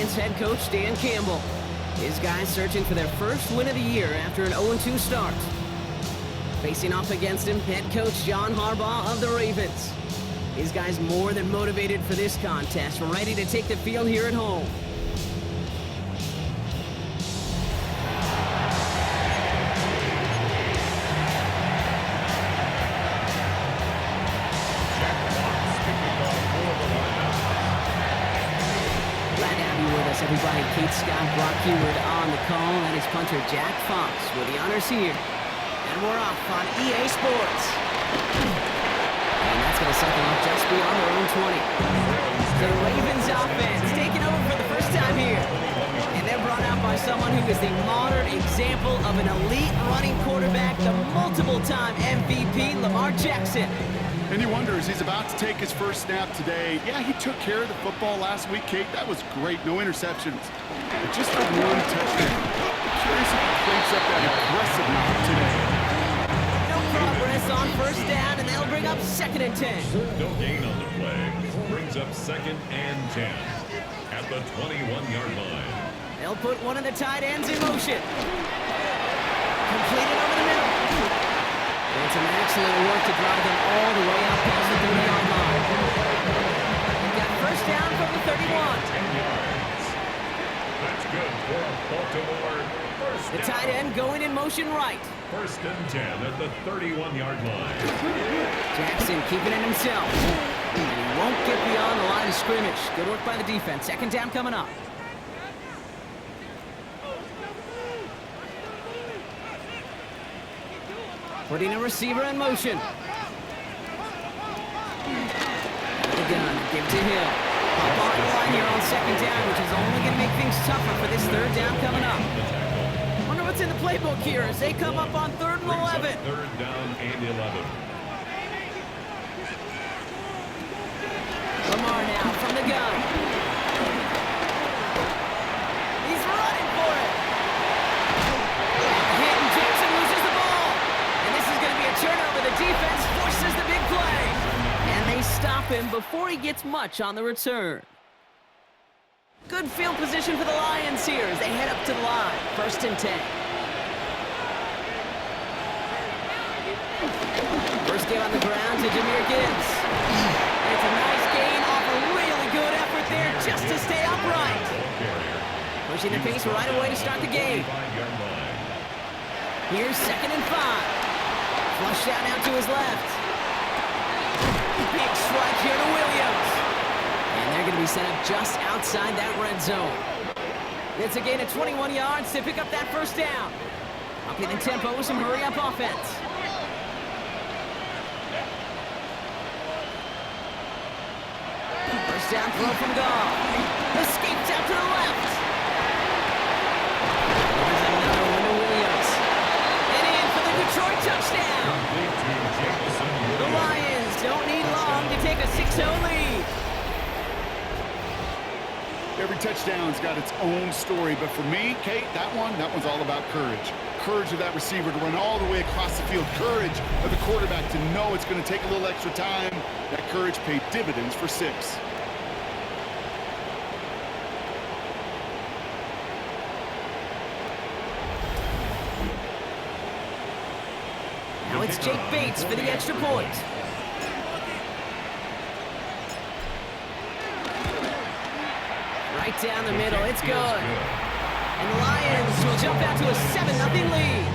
Lions head coach Dan Campbell. His guys searching for their first win of the year after an 0-2 start. Facing off against him, head coach John Harbaugh of the Ravens. His guys more than motivated for this contest, ready to take the field here at home. Everybody, Kate Scott, Brock Heward on the call, and his punter Jack Fox with the honors here. And we're off on EA Sports. And that's going to set them up just beyond their own 20. The Ravens offense taking over for the first time here. And they're brought out by someone who is the modern example of an elite running quarterback, the multiple-time MVP, Lamar Jackson. And you wonder, as he's about to take his first snap today, yeah, he took care of the football last week, Kate. That was great. No interceptions. But just for one touchdown. Curious if he cranks up that aggressive knock today. No progress on first down, and they'll bring up 2nd and 10. No gain on the play. Brings up 2nd and 10 at the 21-yard line. They'll put one of the tight ends in motion. Completed over the middle. It's an excellent work to drive them all the way out past the 30-yard line. They've got first down from the 31. 10 yards. That's good for Baltimore. First The down. tight end going in motion right. 1st and 10 at the 31-yard line. Jackson keeping it himself. And he won't get beyond the line of scrimmage. Good work by the defense. 2nd down coming up. Putting a receiver in motion. The gun, give to Hill. Pop on the line here on 2nd down, which is only going to make things tougher for this 3rd down coming up. Wonder what's in the playbook here as they come up on 3rd and 11. 3rd down and 11. Lamar now from the gun. He's running for it. Hit and Jackson loses the ball. And this is going to be a turnover. The defense forces the big play. And they stop him before he gets much on the return. Good field position for the Lions here as they head up to the line. 1st and 10. First game on the ground to Jahmyr Gibbs. And it's a nice gain off a really good effort there just to stay upright. Pushing the pace right away to start the game. Here's 2nd and 5. Flush out now to his left. Big strike here to Williams. And they're going to be set up just outside that red zone. It's a gain of 21 yards to pick up that first down. Upping the tempo with some hurry-up offense. First down throw from Goff. Escapes out to the left. There's another one to Williams. And in for the Detroit touchdown. The Lions don't need long to take a 6-0 lead. Every touchdown's got its own story, but for me, Kate, that one's all about courage. Courage of that receiver to run all the way across the field. Courage of the quarterback to know it's going to take a little extra time. That courage paid dividends for 6. Now it's Jake Bates for the extra point. Right down the middle, it's good. And the Lions will jump out to a 7-0 lead.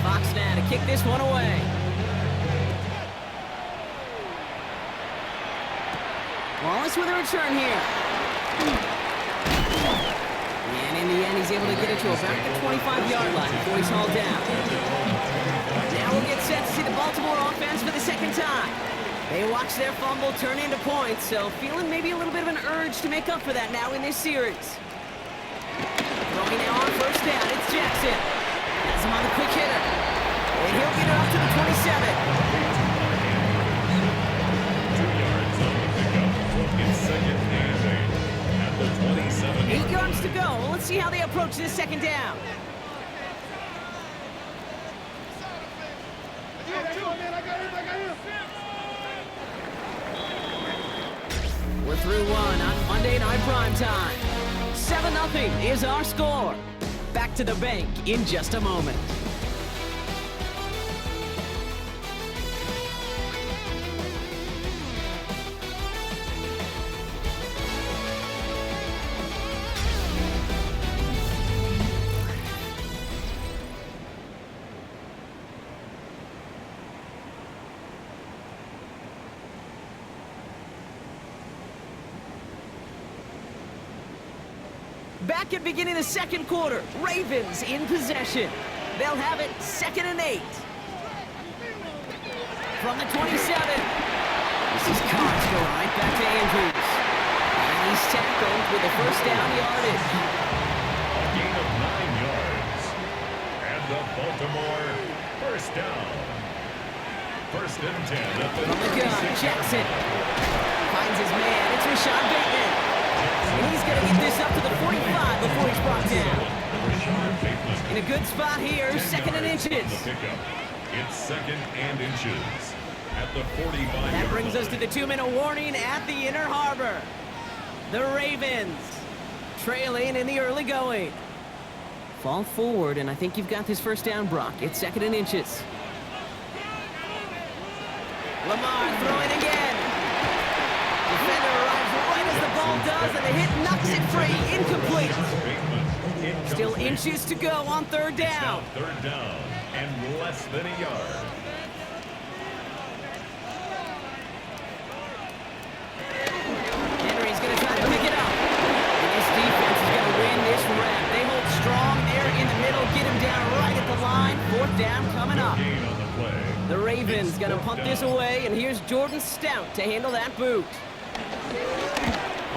Fox now to kick this one away. Wallace with a return here. And in the end, he's able to get it to about the 25-yard line before he's hauled down. Now we'll get set to see the Baltimore offense for the 2nd time. They watch their fumble turn into points, so feeling maybe a little bit of an urge to make up for that now in this series. Throwing now on first down, it's Jackson. Has him on the quick hitter. And he'll get it up to the 27. 2 yards on the pickup. It's 2nd and 8 at the 27. 8 yards to go. Let's see how they approach this 2nd down. through one on Monday Night Primetime. 7-0 is our score. Back to the bank in just a moment. Back at beginning of the second quarter, Ravens in possession. They'll have it 2nd and 8. From the 27. This is Cox going right back to Andrews. And he's tackled with a first down yardage. A gain of 9 yards. And the Baltimore first down. 1st and 10 at the From the gun, Jackson finds his man. It's Rashad Bateman. And he's going to get this up to the 45 before he's brought down. In a good spot here, 2nd and inches. It's 2nd and inches at the 45. That brings us to the 2-minute warning at the Inner Harbor. The Ravens trailing in the early going. Fall forward, and I think you've got this first down, Brock. It's 2nd and inches. Lamar throwing again. Defender arrives right as the ball does, and the hit knocks it free. Incomplete. Still inches to go on 3rd down. 3rd down and less than a yard. Henry's going to try to pick it up. And this defense is going to win this rep. They hold strong there in the middle, get him down right at the line. 4th down coming up. The Ravens going to punt this away, and here's Jordan Stout to handle that boot.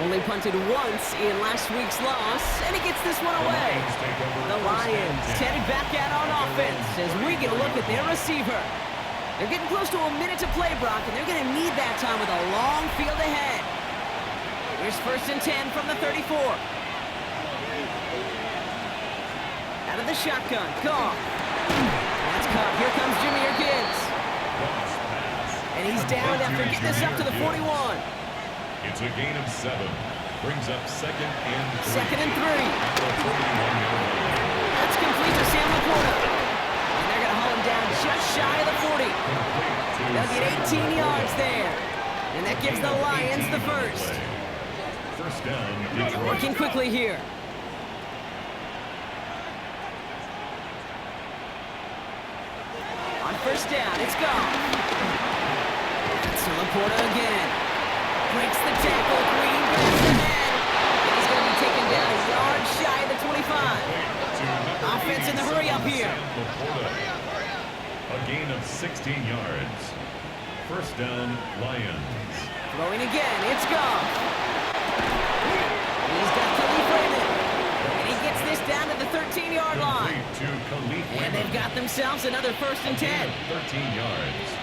Only punted once in last week's loss, and he gets this one away. The Lions headed back out on offense as we get a look at their receiver. They're getting close to a minute to play, Brock, and they're going to need that time with a long field ahead. Here's 1st and 10 from the 34. Out of the shotgun, Goff. That's caught. Here comes Jahmyr Gibbs. And he's down after getting this up to the 41. It's a gain of 7. Brings up 2nd and 3. 2nd and 3. At the 41-yard line. That's complete to Sam Laporta. And they're going to haul him down just shy of the 40. They'll get 18 yards there. And that gives the Lions the first. First down, Detroit. Working quickly here. On 1st down, it's gone. That's Laporta again. Breaks the tackle, Green grabs the head. And he's going to be taken down a yard shy of the 25. Offense in the hurry up here. A gain of 16 yards. First down, Lions. Throwing again, it's gone. He's got Khalif Raymond. And he gets this down to the 13-yard line. And they've got themselves another 1st and 10. 13 yards.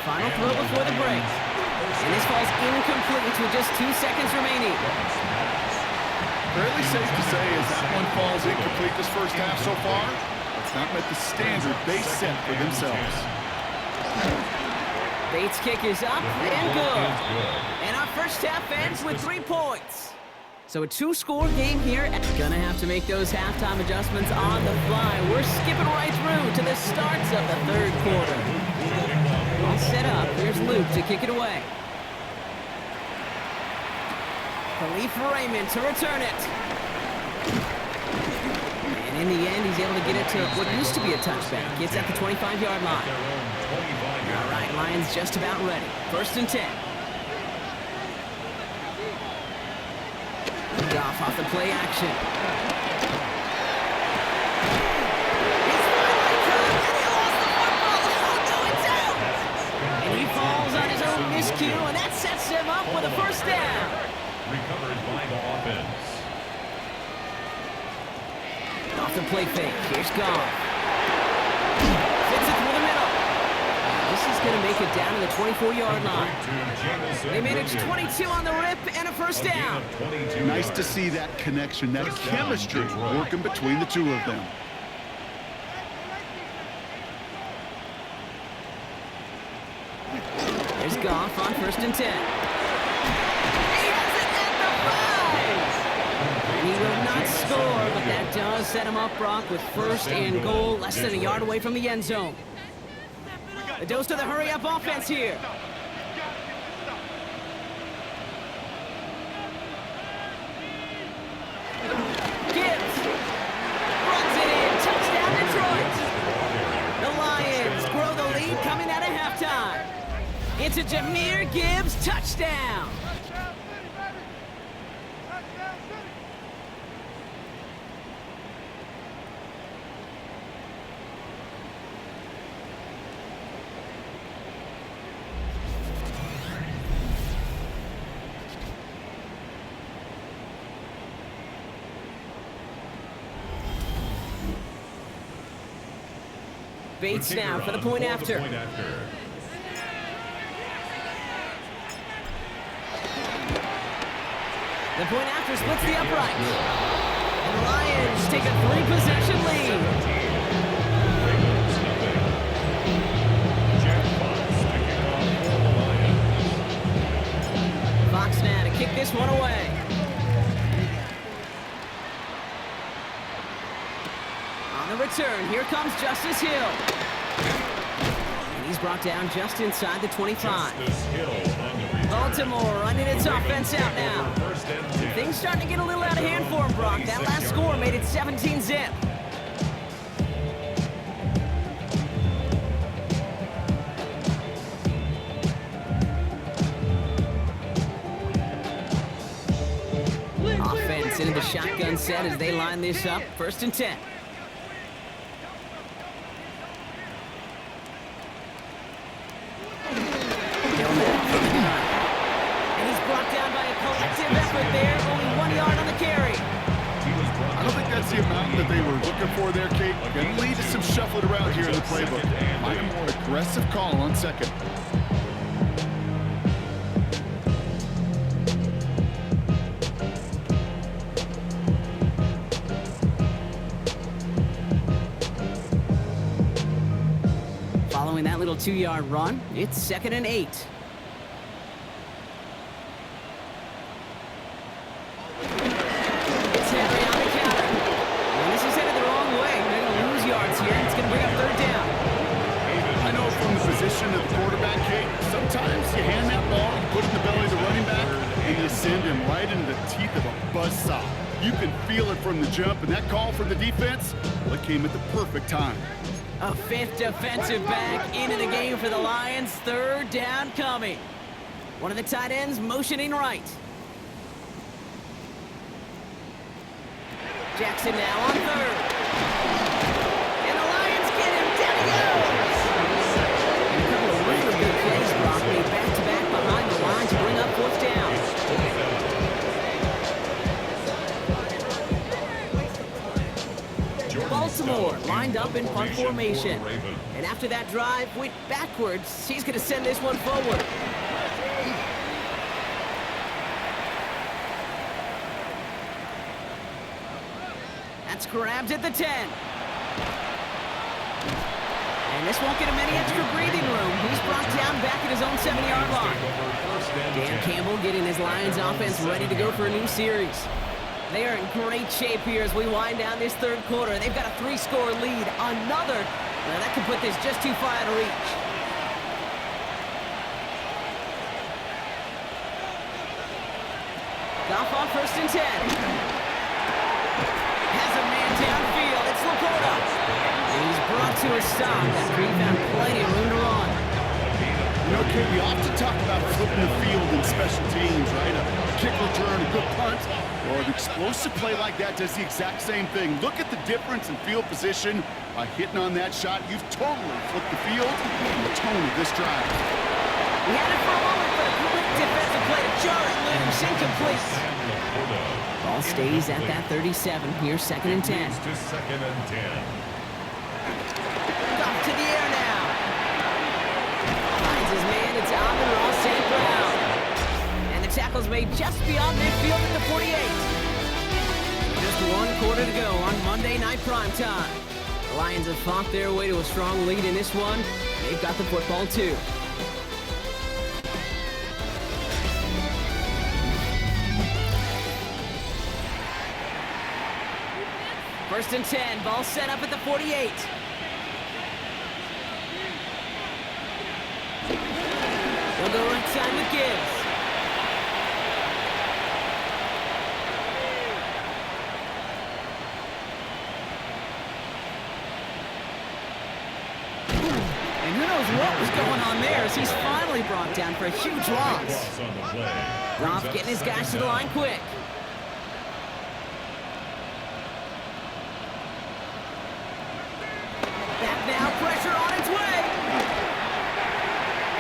Final throw before the break. And this falls incomplete with just 2 seconds remaining. Fairly safe to say as that one falls incomplete this first half so far, it's not met the standard they set for themselves. Bates' kick is up and good. And our first half ends with 3 points. So a 2-score game here. Gonna have to make those halftime adjustments on the fly. We're skipping right through to the starts of the 3rd quarter. All set up. Here's Luke to kick it away. Khalif Raymond to return it. And in the end, he's able to get it to what used to be a touchback. It's at the 25-yard line. All right, Lions just about ready. 1st and 10. Goff off the play action. He's finally caught, and he lost the football. Oh, no, it's out. And he falls on his own miscue, and that sets him up with a first down. Recovered by the offense. Off the play fake. Here's Goff. Fits it through the middle. This is going to make it down to the 24-yard line. They manage 22 on the rip and a first down. Nice to see that connection, that chemistry working between the two of them. There's Goff on 1st and 10. He has it, to set him up, Brock, with first and goal, less than a yard away from the end zone. A dose to the hurry-up offense here. Gibbs runs it in. Touchdown, Detroit. The Lions grow the lead coming out of halftime. It's a Jahmyr Gibbs touchdown. Bates now for the point after. The point after splits the upright. And the Lions take a 3-possession lead. Fox now to kick this one away. On the return, here comes Justice Hill. And he's brought down just inside the 25. Baltimore running its offense out now. Things starting to get a little out of hand for him, Brock. That last score made it 17-zip. Offense into the shotgun set as they line this up. 1st and 10. There, only 1 yard on the carry. I don't think that's the amount that they were looking for there, Kate. Going to lead to some shuffling around here in the playbook. Find a more aggressive call on second. Following that little 2-yard run, it's 2nd and 8. Of the quarterback, Kate. Sometimes you hand that ball, you put it in the belly of the running back, and you send him right into the teeth of a buzzsaw. You can feel it from the jump, and that call from the defense, well, it came at the perfect time. A 5th defensive back into the game for the Lions. 3rd down coming. One of the tight ends motioning right. Jackson now on 3rd. And the Lions get him. Down he goes. Really good plays, Brock. Made back-to-back behind the line to bring up 4th down. Baltimore lined up in punt formation. And after that drive went backwards, he's going to send this one forward. That's grabbed at the 10. And this won't get him any extra breathing room. He's brought down back at his own 7-yard line. Dan Campbell getting his Lions offense ready to go for a new series. They are in great shape here as we wind down this 3rd quarter. They've got a 3-score lead. Another. Now that could put this just too far out of reach. Goff on 1st and 10. Has a man downfield. It's Laporta. And he's brought to a stop after he found plenty of room to run. You know, Kate, we often talk about flipping the field in special teams, right? A kick return, a good punt, or an explosive play like that does the exact same thing. Look at the difference in field position. By hitting on that shot, you've totally flipped the field and the tone of this drive. He had it for a moment, but a quick defensive play to jar it loose, incomplete. Ball stays at that 37. Here's 2nd and 10. To 2nd and 10. Off to the air now. Finds his man. It's Amon-Ra St. Brown. And the tackle's made just beyond midfield at the 48. Just 1 quarter to go on Monday Night Primetime. The Lions have fought their way to a strong lead in this one. They've got the football too. First and 10, ball set up at the 48. They'll go right side with Gibbs. And who knows what was going on there as he's finally brought down for a huge loss. Cross on the play. Goff Brings up getting his guys to second the down. line quick. Back now, pressure on its way.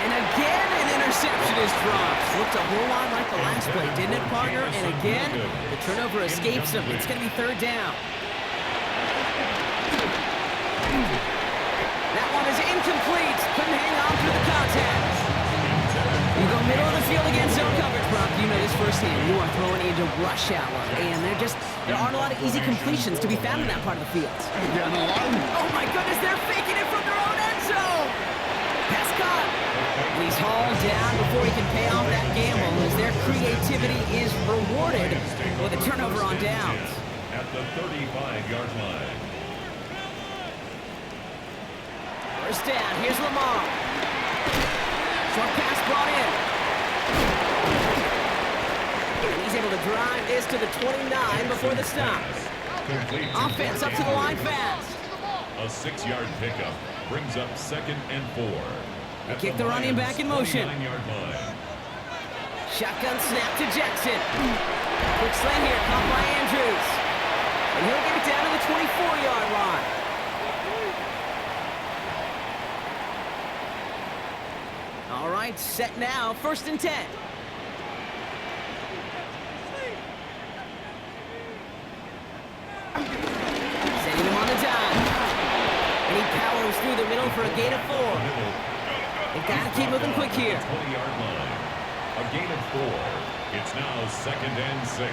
And again, an interception is dropped. Looked a whole lot like the last play, didn't it, partner? And again, the turnover escapes him. It's going to be third down. That one is incomplete. Couldn't hang on through the contact. You go middle of the field against zone coverage, Brock. You know this firsthand. You are throwing into rush hour, and there aren't a lot of easy completions to be found in that part of the field. Yeah, and a lot of them. Oh my goodness, they're faking it from their own end zone. Pass caught. And he's hauled down before he can pay off that gamble as their creativity is rewarded with a turnover on downs. At the 35-yard line. First down, here's Lamar. Short pass brought in. And he's able to drive this to the 29 before the stop. Complete to Offense up to the line fast. A 6-yard pickup brings up 2nd and 4. At kick the running back in motion. 29-yard line. Shotgun snap to Jackson. Quick slant here, caught by Andrews. And he'll get it down to the 24-yard line. All right, set now, first and 10. Sending him on the dime. And he powers through the middle for a gain of 4. They've got to keep moving quick here. 20-yard line. A gain of 4. It's now 2nd and 6.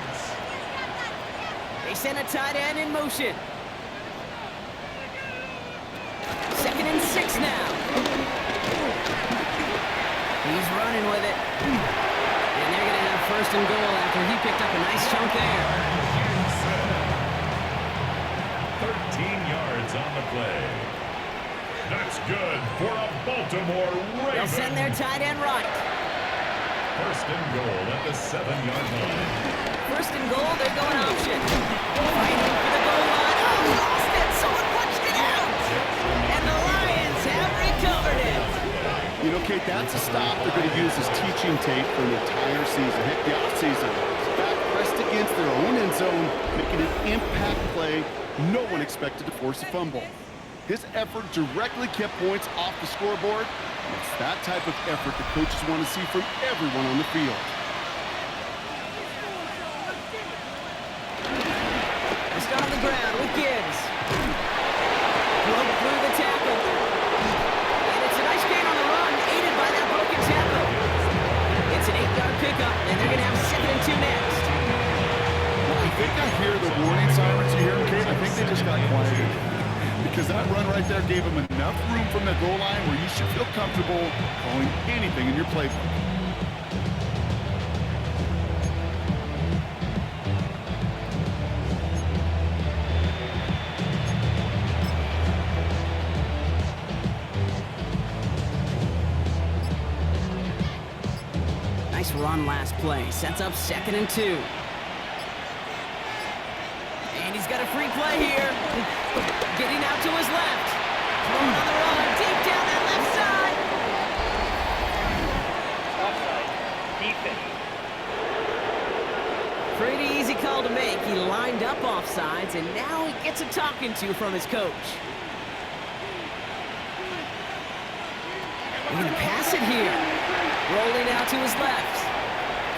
They send a tight end in motion. 2nd and 6 now. He's running with it. And they're going to have first and goal after he picked up a nice chunk there. 13 yards on the play. That's good for a Baltimore Ravens. They'll send their tight end right. First and goal at the 7-yard line. First and goal, they're going option. Fighting for the goal line. Oh, lost it. Someone punched it out. And the Lions have recovered it. You know, Kate, that's a stop they're going to use as teaching tape for an entire season. Heck, the offseason. Back pressed against their own end zone, making an impact play. No one expected to force a fumble. His effort directly kept points off the scoreboard. It's that type of effort the coaches want to see from everyone on the field. They start on the ground with Gibbs. Broke through the tackle. And it's a nice gain on the run, aided by that broken tackle. It's an 8-yard pickup, and they're going to have 2nd and 2 next. Well, I think I hear the warning sirens. You hear them, Kate? I think they just got quieted. Because that run right there gave them enough room from the goal line where you should feel comfortable calling anything in your playbook. Nice run last play. Sets up 2nd and 2. And he's got a free play here. Getting out to his left. Throwing on the run. Deep down that left side. Offside. Defense. Pretty easy call to make. He lined up offsides, and now he gets a talking to from his coach. They're going to pass it here. Rolling out to his left.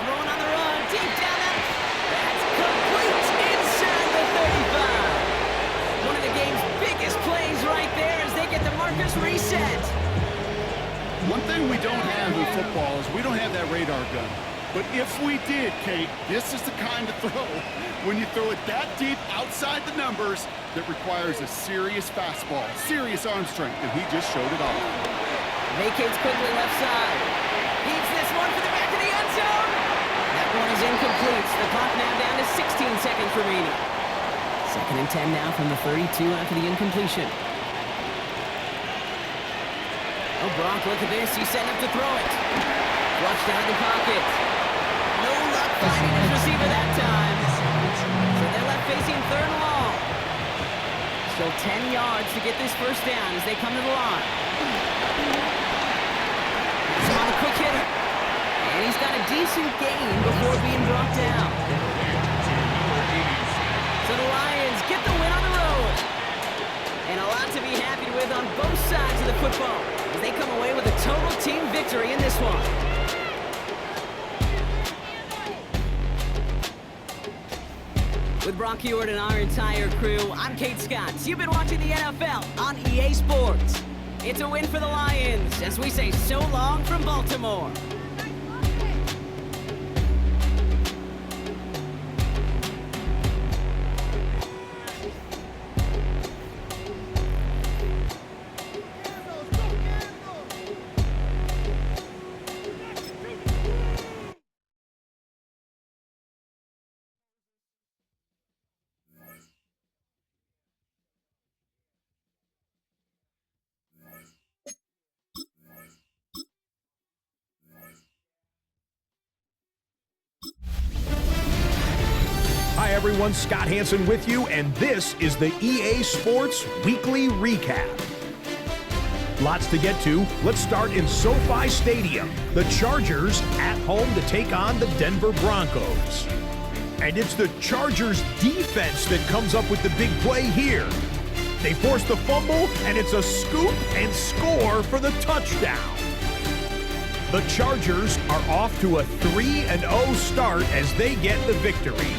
Throwing on the run. Deep down that. That's complete inside the 35. One of the game's biggest plays right there as they get the markers reset. One thing we don't have in football is we don't have that radar gun. But if we did, Kate, this is the kind of throw, when you throw it that deep outside the numbers, that requires a serious fastball, serious arm strength, and he just showed it off. Vacates quickly left side. Heaves this one for the back of the end zone. That one is incomplete. The clock now down to 16 seconds remaining. 2nd Second and 10 now from the 32 after the incompletion. Oh, Gronk, look at this. He's setting up to throw it. Flushed out of the pocket. No luck finding his receiver that time. So they're left facing third and long. Still 10 yards to get this first down as they come to the line. He's on a quick hitter. And he's got a decent gain before being brought down. So the Lions get the win on the road. And a lot to be happy with on both sides of the football as they come away with a total team victory in this one. With Brock Huard and our entire crew, I'm Kate Scott. You've been watching the NFL on EA Sports. It's a win for the Lions as we say so long from Baltimore. Hi everyone, Scott Hanson with you, and this is the EA Sports Weekly Recap. Lots to get to. Let's start in SoFi Stadium. The Chargers at home to take on the Denver Broncos. And it's the Chargers defense that comes up with the big play here. They force the fumble, and it's a scoop and score for the touchdown. The Chargers are off to a 3-0 start as they get the victory.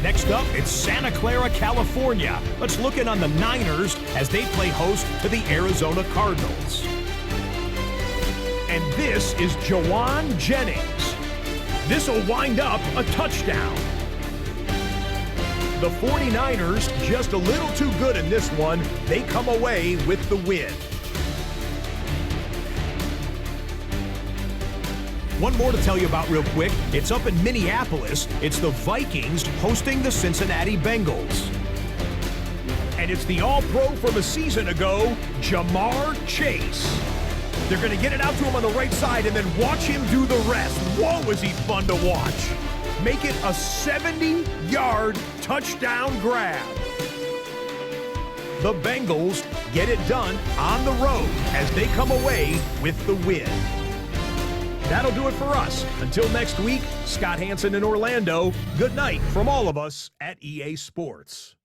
Next up, it's Santa Clara, California. Let's look in on the Niners as they play host to the Arizona Cardinals. And this is Jawan Jennings. This will wind up a touchdown. The 49ers just a little too good in this one. They come away with the win. One more to tell you about real quick. It's up in Minneapolis. It's the Vikings hosting the Cincinnati Bengals. And it's the All-Pro from a season ago, Jamar Chase. They're going to get it out to him on the right side and then watch him do the rest. Whoa, is he fun to watch. Make it a 70-yard touchdown grab. The Bengals get it done on the road as they come away with the win. That'll do it for us. Until next week, Scott Hanson in Orlando. Good night from all of us at EA Sports.